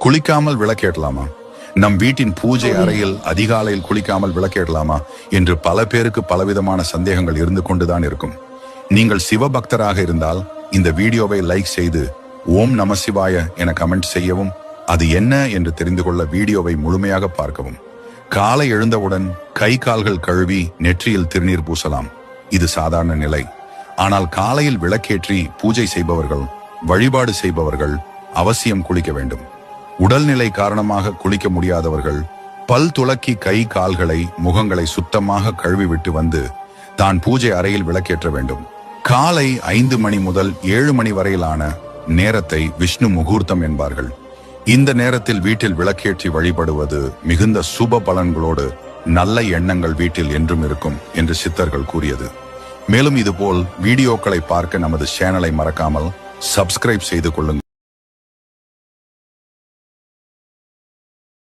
குளிக்காமல் விளக்கேற்றலாமா? நம் வீட்டின் பூஜை அறையில் அதிகாலையில் குளிக்காமல் விளக்கேற்றலாமா என்று பல பேருக்கு பலவிதமான சந்தேகங்கள் இருந்து கொண்டுதான் இருக்கும். நீங்கள் சிவபக்தராக இருந்தால் இந்த வீடியோவை லைக் செய்து ஓம் நம சிவாய என கமெண்ட் செய்யவும், அது என்ன என்று தெரிந்து கொள்ள வீடியோவை முழுமையாக பார்க்கவும். காலை எழுந்தவுடன் கை கால்கள் கழுவி நெற்றியில் திருநீர் பூசலாம். இது சாதாரண நிலை. ஆனால் காலையில் விளக்கேற்றி பூஜை செய்பவர்கள், வழிபாடு செய்பவர்கள் அவசியம் குளிக்க வேண்டும். உடல்நிலை காரணமாக குளிக்க முடியாதவர்கள் பல் துலக்கி கை கால்களை முகங்களை சுத்தமாக கழுவிவிட்டு வந்து தான் பூஜை அறையில் விளக்கேற்ற வேண்டும். காலை 5 மணி முதல் 7 மணி வரையிலான நேரத்தை விஷ்ணு முகூர்த்தம் என்பார்கள். இந்த நேரத்தில் வீட்டில் விளக்கேற்றி வழிபடுவது மிகுந்த சுப பலன்களோடு நல்ல எண்ணங்கள் வீட்டில் என்றும் இருக்கும் என்று சித்தர்கள் கூறியது. மேலும் இதுபோல் வீடியோக்களை பார்க்க நமது சேனலை மறக்காமல் சப்ஸ்கிரைப் செய்து கொள்ளுங்கள்.